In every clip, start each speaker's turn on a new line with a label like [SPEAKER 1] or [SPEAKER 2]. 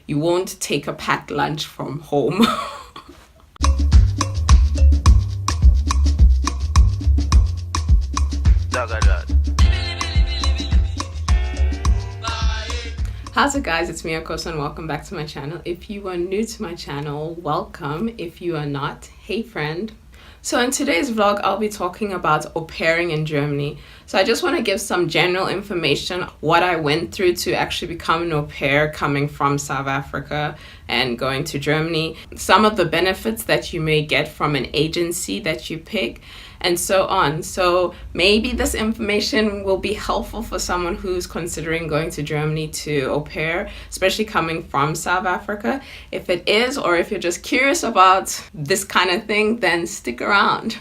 [SPEAKER 1] you won't take a packed lunch from home. How's it guys, it's me Akoso and welcome back to my channel. If you are new to my channel, welcome. If you are not, hey friend. So in today's vlog, I'll be talking about au pairing in Germany. So I just want to give some general information, what I went through to actually become an au pair coming from South Africa and going to Germany. Some of the benefits that you may get from an agency that you pick, and so on. So maybe this information will be helpful for someone who's considering going to Germany to au pair, especially coming from South Africa. If it is, or if you're just curious about this kind of thing, then stick around.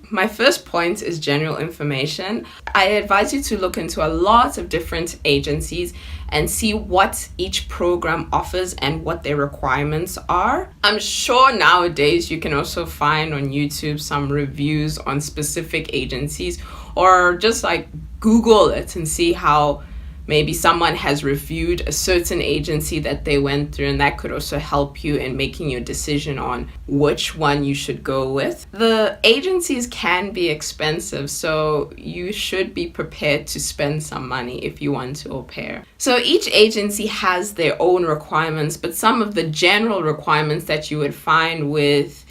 [SPEAKER 1] My first point is general information. I advise you to look into a lot of different agencies and see what each program offers and what their requirements are. I'm sure nowadays you can also find on YouTube some reviews on specific agencies, or just like Google it and see how maybe someone has reviewed a certain agency that they went through, and that could also help you in making your decision on which one you should go with. The agencies can be expensive, so you should be prepared to spend some money if you want to au pair. So each agency has their own requirements, but some of the general requirements that you would find with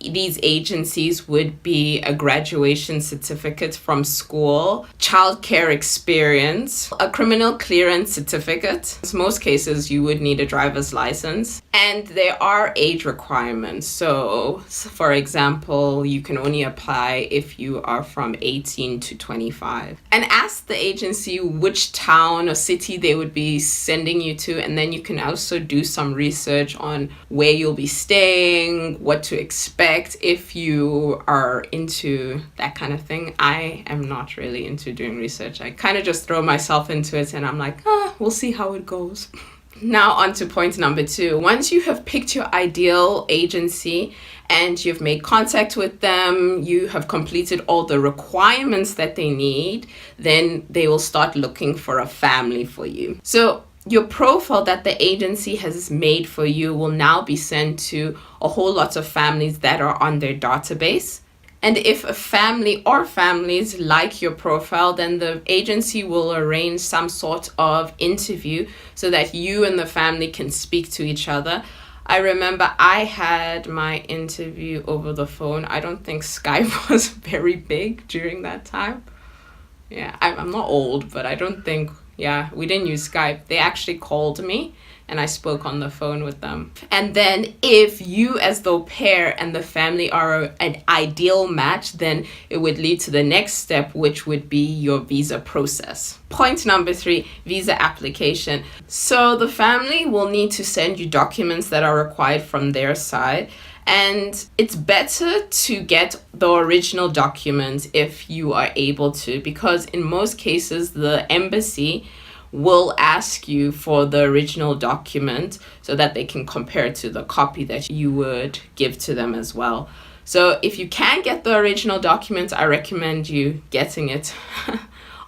[SPEAKER 1] these agencies would be a graduation certificate from school, childcare experience, a criminal clearance certificate. In most cases, you would need a driver's license, and there are age requirements. So, for example, you can only apply if you are from 18 to 25. And ask the agency which town or city they would be sending you to, and then you can also do some research on where you'll be staying, what to expect. If you are into that kind of thing. I am not really into doing research. I kind of just throw myself into it and I'm like, we'll see how it goes. Now on to point number 2. Once you have picked your ideal agency and you've made contact with them, you have completed all the requirements that they need, then they will start looking for a family for you. So your profile that the agency has made for you will now be sent to a whole lot of families that are on their database. And if a family or families like your profile, then the agency will arrange some sort of interview so that you and the family can speak to each other. I remember I had my interview over the phone. I don't think Skype was very big during that time. Yeah, I'm not old, but I don't think, we didn't use Skype. They actually called me and I spoke on the phone with them. And then if you as the au pair and the family are an ideal match, then it would lead to the next step, which would be your visa process. Point number 3, visa application. So the family will need to send you documents that are required from their side. And it's better to get the original document if you are able to, because in most cases the embassy will ask you for the original document so that they can compare it to the copy that you would give to them as well. So if you can get the original document, I recommend you getting it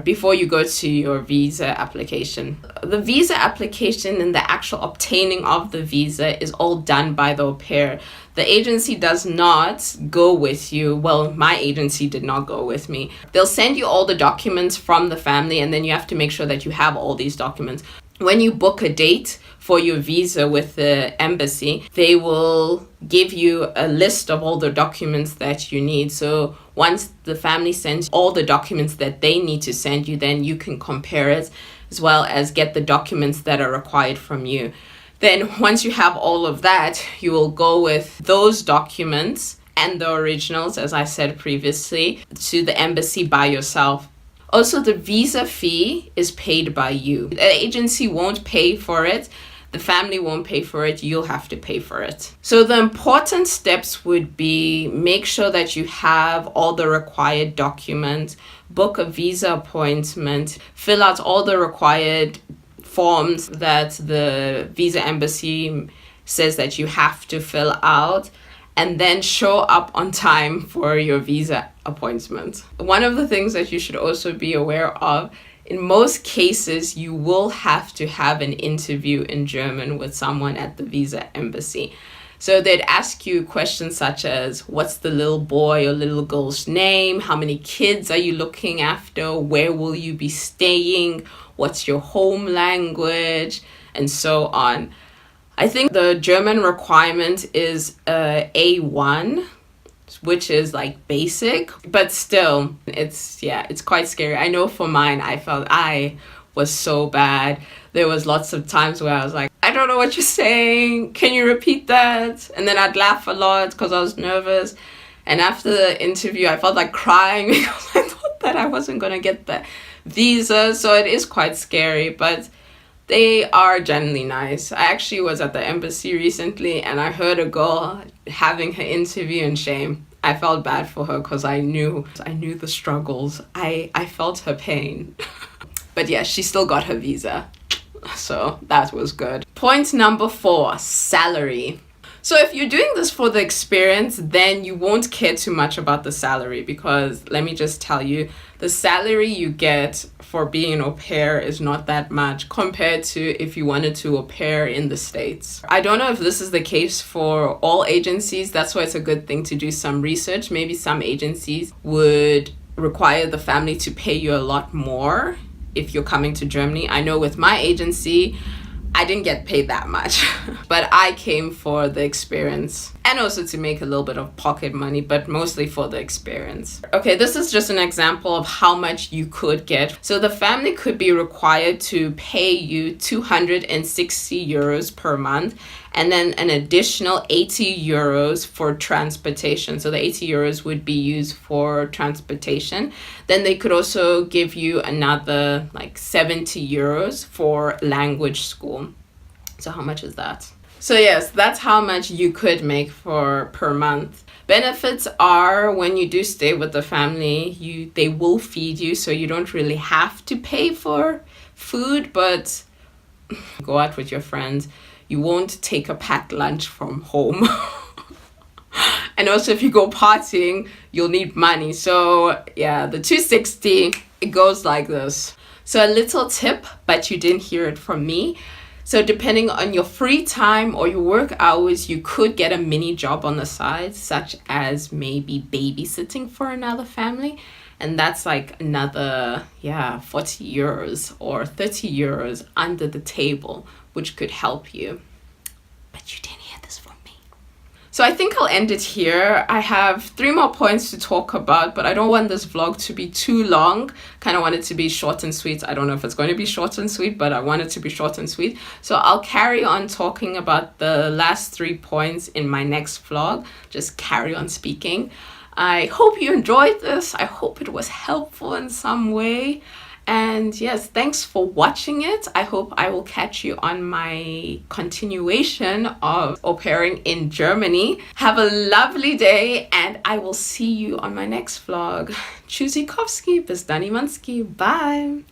[SPEAKER 1] before you go to your visa application. The visa application and the actual obtaining of the visa is all done by the au pair. The agency does not go with you. Well, my agency did not go with me. They'll send you all the documents from the family, and then you have to make sure that you have all these documents. When you book a date for your visa with the embassy, they will give you a list of all the documents that you need. So once the family sends all the documents that they need to send you, then you can compare it as well as get the documents that are required from you. Then once you have all of that, you will go with those documents and the originals, as I said previously, to the embassy by yourself. Also, the visa fee is paid by you. The agency won't pay for it. The family won't pay for it. You'll have to pay for it. So the important steps would be make sure that you have all the required documents, book a visa appointment, fill out all the required forms that the visa embassy says that you have to fill out, and then show up on time for your visa appointment. One of the things that you should also be aware of in most cases, you will have to have an interview in German with someone at the visa embassy. So they'd ask you questions such as, what's the little boy or little girl's name? How many kids are you looking after? Where will you be staying? What's your home language? And so on. I think the German requirement is A1, which is like basic, but still, it's quite scary. I know for mine, I felt I was so bad. There was lots of times where I was like, I don't know what you're saying. Can you repeat that? And then I'd laugh a lot because I was nervous. And after the interview, I felt like crying because I thought that I wasn't going to get the visa. So it is quite scary, but they are generally nice. I actually was at the embassy recently and I heard a girl having her interview in shame. I felt bad for her because I knew the struggles. I felt her pain. But yeah, she still got her visa. So that was good. Point number 4, salary. So if you're doing this for the experience, then you won't care too much about the salary, because let me just tell you, the salary you get for being an au pair is not that much compared to if you wanted to au pair in the States. I don't know if this is the case for all agencies. That's why it's a good thing to do some research. Maybe some agencies would require the family to pay you a lot more if you're coming to Germany. I know with my agency, I didn't get paid that much, but I came for the experience and also to make a little bit of pocket money, but mostly for the experience. Okay, this is just an example of how much you could get. So the family could be required to pay you 260 euros per month, and then an additional 80 euros for transportation. So the 80 euros would be used for transportation. Then they could also give you another like 70 euros for language school. So how much is that? So yes, that's how much you could make per month. Benefits are when you do stay with the family, they will feed you, so you don't really have to pay for food, but go out with your friends. You won't take a packed lunch from home. And also if you go partying, you'll need money. So yeah, the 260, it goes like this. So a little tip, but you didn't hear it from me. So depending on your free time or your work hours, you could get a mini job on the side, such as maybe babysitting for another family. And that's like another, 40 euros or 30 euros under the table, which could help you. But you didn't hear this from me. So I think I'll end it here. I have 3 more points to talk about, but I don't want this vlog to be too long. Kind of want it to be short and sweet. I don't know if it's going to be short and sweet, but I want it to be short and sweet. So I'll carry on talking about the last 3 points in my next vlog. Just carry on speaking. I hope you enjoyed this. I hope it was helpful in some way. And yes, thanks for watching it. I hope I will catch you on my continuation of au pairing in Germany. Have a lovely day and I will see you on my next vlog. Tschüssikowski, bis dann, Iwanski. Bye.